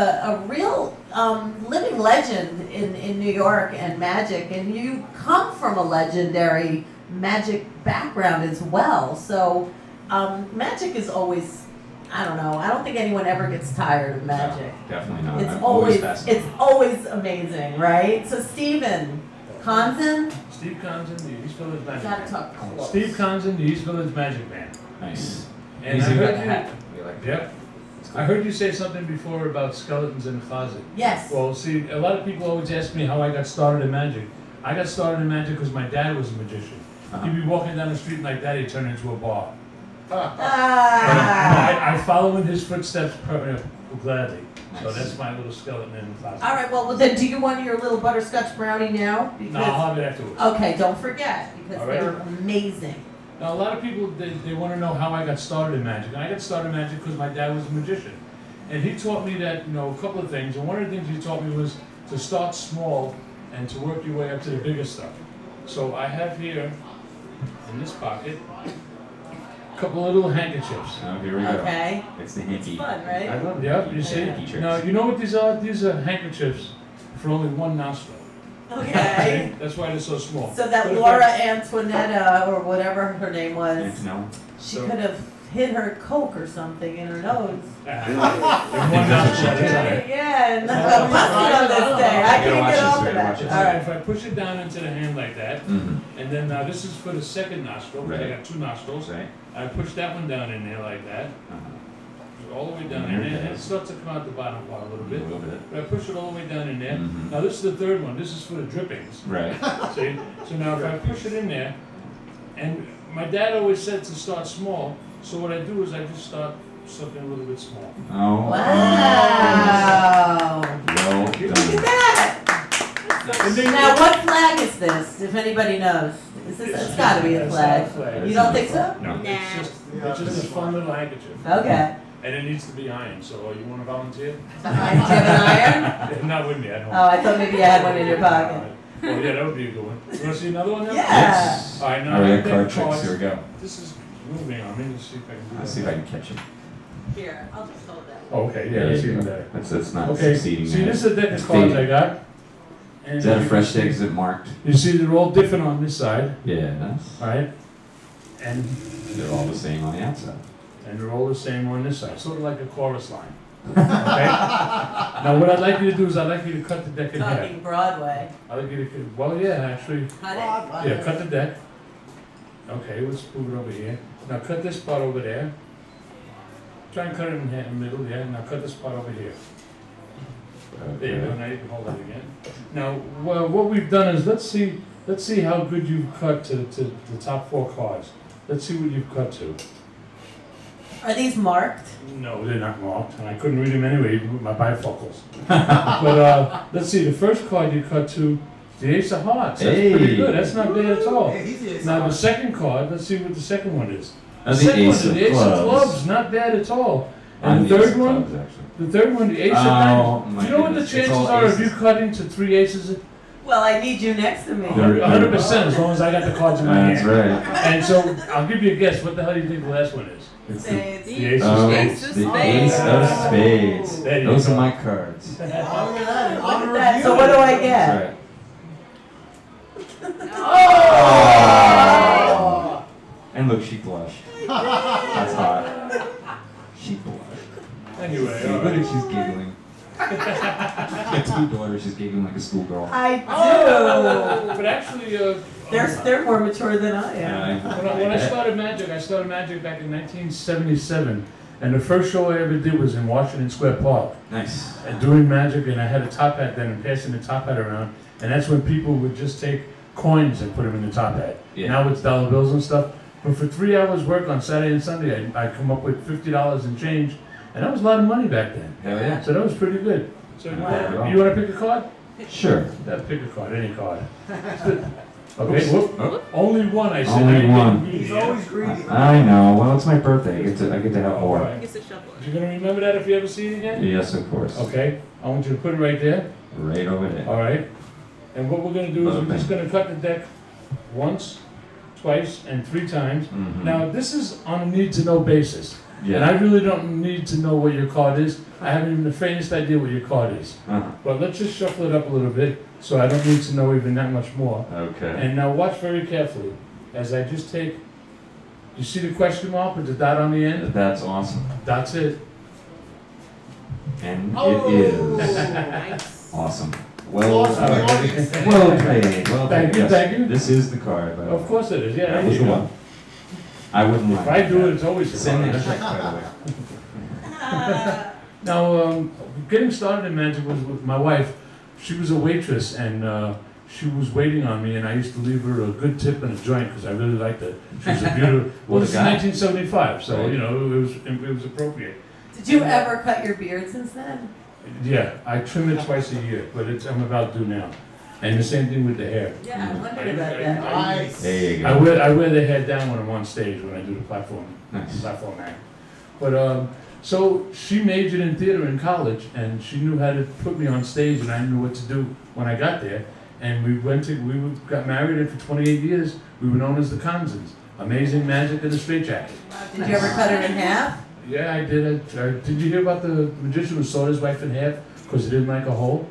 a real living legend in New York and magic, and you come from a legendary magic background as well. So magic is always, I don't know, I don't think anyone ever gets tired of magic. No, definitely not. It's always amazing, right? So Stephen, Konzen? Steve Konzen, the East Village Magic Gotta Man. talk close. Steve Konzen, the East Village Magic Man. Nice. And He's I got heard the you, hat. We like that. yep. I heard you say something before about skeletons in the closet. Yes. Well, see, a lot of people always ask me how I got started in magic. I got started in magic because my dad was a magician. He'd be walking down the street like that, he'd turn into a bar. I follow in his footsteps gladly. Nice. So that's my little skeleton in the closet. All right, well then do you want your little butterscotch brownie now? Because, No, I'll have it afterwards. okay, don't forget, because All right. they're amazing. Now, a lot of people, they want to know how I got started in magic. And I got started in magic because my dad was a magician. And he taught me that, a couple of things. And one of the things he taught me was to start small and to work your way up to the bigger stuff. So I have here, in this pocket, a couple of little handkerchiefs. Oh, here we go. Okay. It's the hanky. Fun, right? I love, yep, you see? Hanky tricks. Now, you know what these are? These are handkerchiefs for only one nostril. Okay. That's why they're so small. So that But if Laura I- Antoinetta, or whatever her name was, No. she So- could have hid her Coke or something in her nose. in one nostril at a time. Yeah, and I'm busted on this day. I You gotta can't watch get this, off you of gotta that. watch this. All Alright, right. if I push it down into the hand like that, and then now this is for the second nostril, because I Right. got two nostrils. Right. I push that one down in there like that, all the way down in there, and it starts to come out the bottom part a little A bit. little bit. But I push it all the way down in there. Mhm. Now this is the third one, this is for the drippings. Right. See? So now if I push it in there, and my dad always said to start small, so what I do is I just start something a little bit small. Oh. Wow. Well Look at done. that. And then Now, what flag is this, if anybody knows? Is this, it's gotta be a It's flag. not a flag. You don't think so? No. It's just a fun little handkerchief. Okay. And it needs to be ironed, so you want to volunteer? Do you have an iron? Not with me, I don't. Oh, I thought maybe you had one in your pocket. Oh yeah, that would be a good one. You want to see another one now? Yeah. Yes. All right, now Alright, I card think tricks. cards. Here we go. This is moving on. Let me see if I can do that. Let's see if I can catch it. Here, I'll just hold that. Oh, okay, yeah, There that's you even go. better. That's not Okay, succeeding. see, there. this is a deck It's of cards I faded. got. And Is that a you fresh can deck? see- Is it marked? You see, they're all different on this side, Yeah. all right? And They're all the same on the outside. they're all the same on this side, sort of like a chorus line. Okay? Now, what I'd like you to do is I'd like you to cut the deck in half. Talking Broadway. I'd like you to, well, yeah, actually, Cut it. yeah, cut the deck. Okay, let's move it over here. Now cut this part over there. Try and cut it in the middle, yeah. Now cut this part over here. There you go. Now you can hold it again. Now, well, what we've done is let's see how good you've cut to the top four cards. Let's see what you've cut to. Are these marked? No, they're not marked, and I couldn't read them anyway with my bifocals. But let's see. The first card you cut to the Ace of Hearts. That's pretty Hey. good. That's not bad at all. Yeah, he's the Ace of Now the Hearts. second card. Let's see what the second one is. That's The the second one Ace is of the Ace of Clubs. Clubs. Not bad at all. I'm And the Ace third of one. Clubs, actually. The third one, the Ace of Oh, Diamonds. my Do you know what the goodness. It's chances all are of aces. you cutting to three aces? Well, I need you next to me. There- 100%, as long as I got the cards in my That's hand. right. And so, I'll give you a guess. What the hell do you think the last one is? It's the, Spades. The Ace oh, of it's Spades. the Spades. Ace of Spades. There you Those go. are my cards. Look at that. So what do I That's get? right. Oh! And look, she blushed. That's hot. She blushed. Anyway, See, all look right. at she's giggling. Got two daughters, she's giggling like a schoolgirl. I do. But actually, They're more mature than I am. when I started magic back in 1977. And the first show I ever did was in Washington Square Park. Nice. And doing magic, and I had a top hat then, and passing the top hat around. And that's when people would just take coins and put them in the top hat. Yeah. Now it's dollar bills and stuff. But for 3 hours work on Saturday and Sunday, I'd come up with $50 and change. And that was a lot of money back then. Hell yeah. So that was pretty good. So Wow. you want to pick a card? Sure. Pick a card, any card. Okay, whoop. Oh. Only one, I said. Only I didn't one. read He's it. always greedy. I know. Well, it's my birthday. I get to have All more. right. You gonna remember that if you ever see it again? Yes, of course. Okay, I want you to put it right there. Right over there. All right. And what we're gonna do is we're just gonna cut the deck once, twice, and 3 times. Mhm. Now this is on a need-to-know basis. Yeah. And I really don't need to know what your card is. I haven't even the faintest idea what your card is. But let's just shuffle it up a little bit so I don't need to know even that much more. Okay. And now watch very carefully as I just take, you see the question mark with the dot on the end? That's awesome. That's it. And Oh, it is nice. awesome. Well, Awesome. well played. Well Thank played. you, Yes, thank you. This is the card. By the Of way. course it is, yeah. That there was you the go. one. I wouldn't If mind. I do it, it's always a Send that card. check right away. Now, getting started in magic was with my wife. She was a waitress, and she was waiting on me, and I used to leave her a good tip and a joint because I really liked her. She was a beautiful. Well, this is 1975, so Right. you know it was appropriate. Did you ever cut your beard since then? Yeah, I trim it twice a year, but I'm about due now. And the same thing with the hair. Yeah, I wondered about that. Nice. There you I go. wear the hair down when I'm on stage when I do the platform Nice. act. But so she majored in theater in college, and she knew how to put me on stage, and I knew what to do when I got there. And we got married, and for 28 years we were known as the Konzens. Amazing magic and a straitjacket. Did you ever cut it in half? Yeah, I did. Did you hear about the magician who sawed his wife in half because he didn't like a hole?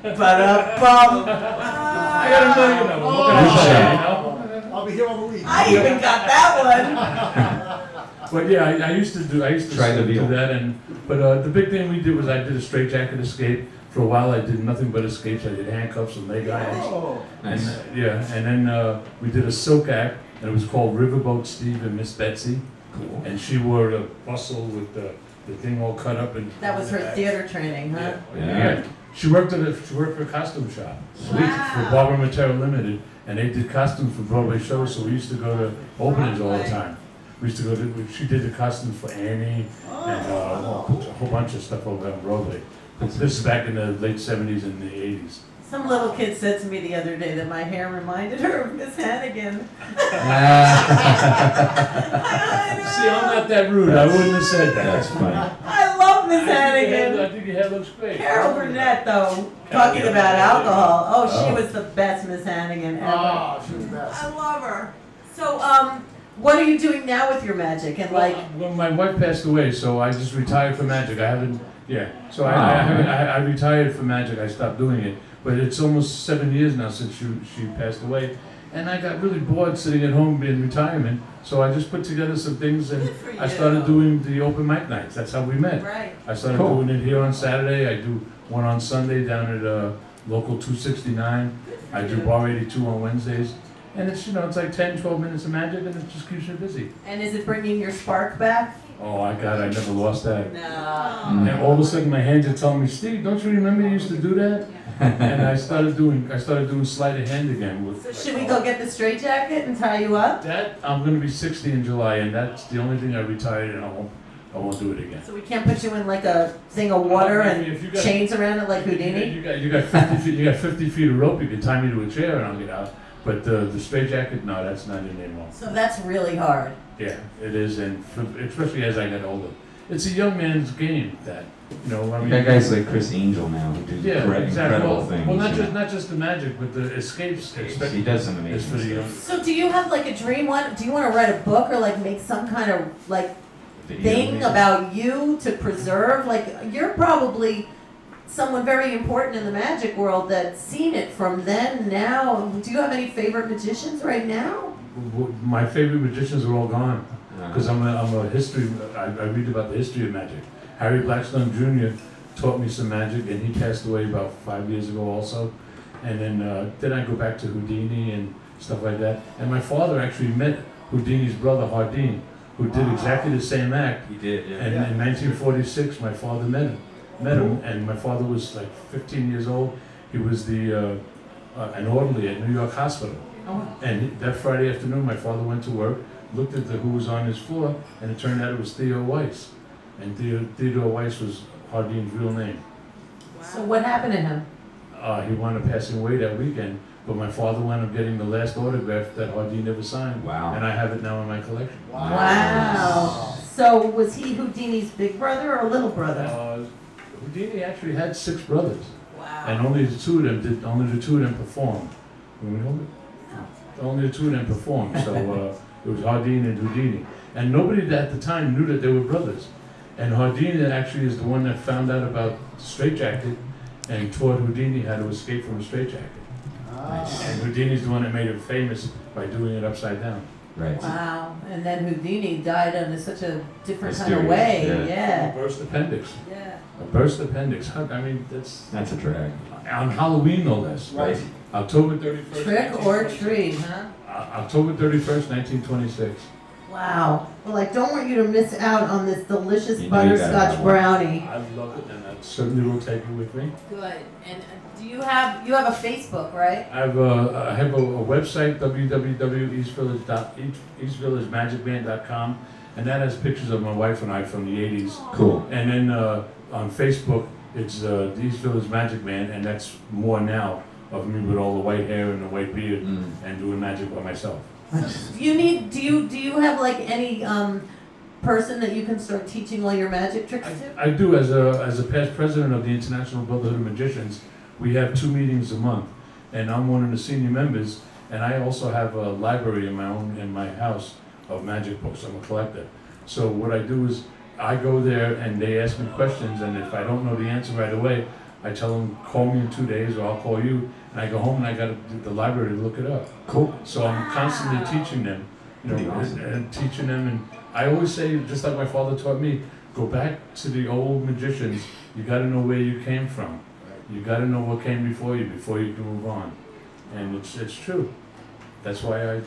Ba-da-bum. I got a million of them. What can I say, you know? I'll be here all the week. I even got that one. But yeah, I used to Try the veal. do that, but the big thing we did was I did a straitjacket escape. For a while I did nothing but escapes. I did handcuffs and leg irons. Oh, Nice. And then we did a silk act, and it was called Riverboat Steve and Miss Betsy. Cool. And she wore a bustle with the thing all cut up and. That was her theater training, huh? Yeah. She worked for a costume shop. Sweet. Wow. For Barbara Matera Limited, and they did costumes for Broadway shows, so we used to go to openings all the time. We used to go to, she did the costumes for Annie and a whole bunch of stuff over on Broadway. This is back in the late 70s and the 80s. Some little kid said to me the other day that my hair reminded her of Miss Hannigan. See, I'm not that rude. I wouldn't have said that. That's funny. I love Miss Hannigan. I think your hair looks great. Carol Burnett, though, talking about alcohol. Oh, she was the best Miss Hannigan ever. oh, she was the best. I love her. So, what are you doing now with your magic? And like, Well, my wife passed away, so I just retired from magic. I haven't, So I retired from magic. I stopped doing it. But it's almost 7 years now since she passed away. And I got really bored sitting at home in retirement. So I just put together some things, and Good for I you. started doing the open mic nights. That's how we met. right. I started Cool. doing it here on Saturday. I do one on Sunday down at local 269. I do bar 82 on Wednesdays. And it's, it's like 10, 12 minutes of magic, and it just keeps you busy. And is it bringing your spark back? Oh, I never lost that. No. And all of a sudden my hands are telling me, Steve, don't you remember you used to do that? And I started doing sleight of hand again. So should we go get the straitjacket and tie you up? That, I'm going to be 60 in July, and that's the only thing I retired, and I won't do it again. So we can't put you in like a thing of water If you and got- chains around it like Houdini? You got 50 feet. You got 50 feet of rope. You can tie me to a chair, and I'll get out. But the straitjacket, no, that's not in anymore. So that's really hard. Yeah, it is, and especially as I got older, it's a young man's game. That I mean. You got guys like Chris Angel now who do Yeah, exactly. incredible Well, things. well, not you just know. not just the magic, but the escapes. He does some It's for the amazing young. stuff. So do you have like a dream one? Do you want to write a book or like make some kind of like Video thing maybe? about you to preserve? Like you're probably someone very important in the magic world that's seen it from then, now. Do you have any favorite magicians right now? My favorite magicians are all gone because I'm a history. I read about the history of magic. Harry Blackstone Jr. taught me some magic, and he passed away about 5 years ago also. And then I go back to Houdini and stuff like that. And my father actually met Houdini's brother Hardin, who did exactly the same act. He did, yeah. And in 1946, my father met him, and my father was like 15 years old. He was an orderly at New York Hospital. Oh. And that Friday afternoon, my father went to work, looked at who was on his floor, and it turned out it was Theo Weiss. And Theodore Weiss was Hardin's real name. So what happened to him? He wound up passing away that weekend, but my father wound up getting the last autograph that Hardin ever signed. Wow. And I have it now in my collection. Wow. So was he Houdini's big brother or little brother? Houdini actually had 6 brothers, Wow. and only the two of them performed. Only the two of them performed. So It was Houdini and Houdini. And nobody at the time knew that they were brothers. And Houdini actually is the one that found out about the straitjacket and taught Houdini how to escape from a straitjacket. Nice. And Houdini's the one that made him famous by doing it upside down. Right. Wow. And then Houdini died in such a different kind of Mysterious, way. yeah. Yeah. A burst appendix. Yeah. A burst appendix. I mean, That's a drag. on Halloween, no less. Right. October 31st. Trick or treat, huh? October 31st, 1926. Wow. Well, I don't want you to miss out on this delicious You know you gotta butterscotch have one. brownie. I love it, and I certainly will take it with me. Good. And do you have a Facebook, right? I have a website, www.eastvillagemagicband.com, and that has pictures of my wife and I from the 80s. Cool. And then on Facebook, it's the East Village Magic Band, and that's more now of me with all the white hair and the white beard and doing magic by myself. Do you have like any person that you can start teaching all your magic tricks to? I do, as a past president of the International Brotherhood of Magicians, we have 2 meetings a month, and I'm one of the senior members, and I also have a library in my house of magic books. I'm a collector. So what I do is I go there and they ask me questions, and if I don't know the answer right away, I tell them, call me in 2 days or I'll call you, and I go home and I got the library to look it up. Cool. So I'm constantly teaching them, Pretty awesome. and teaching them, and I always say, just like my father taught me, go back to the old magicians. You got to know where you came from. You got to know what came before you can move on, and it's true. That's why I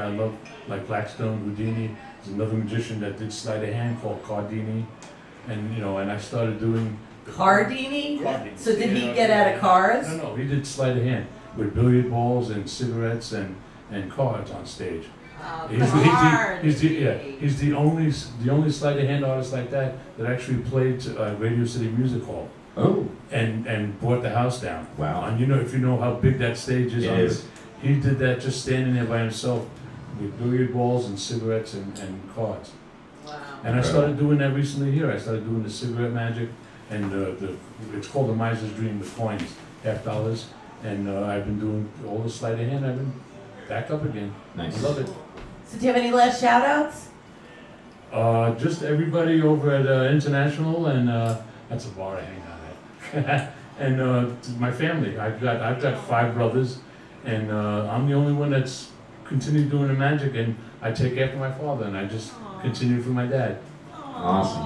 love like Blackstone. Houdini is another magician that did sleight of hand called Cardini, and and I started doing Cardini? Cardini. So did he get out of cards? No, he did sleight of hand with billiard balls and cigarettes and cards on stage. He's the only sleight of hand artist like that actually played Radio City Music Hall. Oh. And brought the house down. Wow. And if you know how big that stage is, It is. He did that just standing there by himself with billiard balls and cigarettes and cards. Wow. And I started doing that recently here. I started doing the cigarette magic, and it's called the Miser's Dream, the coins, $50. And I've been doing all the sleight of hand. I've been back up again. Nice. I love it. So do you have any last shout outs? Just everybody over at International, and that's a bar I hang out at. And my family. I've got 5 brothers, and I'm the only one that's continued doing the magic, and I take after my father, and I just continue for my dad. Awesome.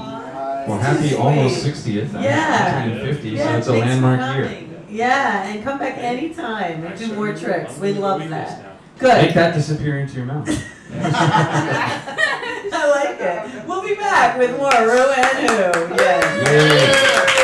Well, happy almost 60th. Yeah. I'm turning 50, Yeah, so it's a thanks for landmark year. coming. Yeah, and come back anytime and do more tricks. We love that. Make Good. that disappear into your mouth. I like it. We'll be back with more rew-who. Yes. Yay.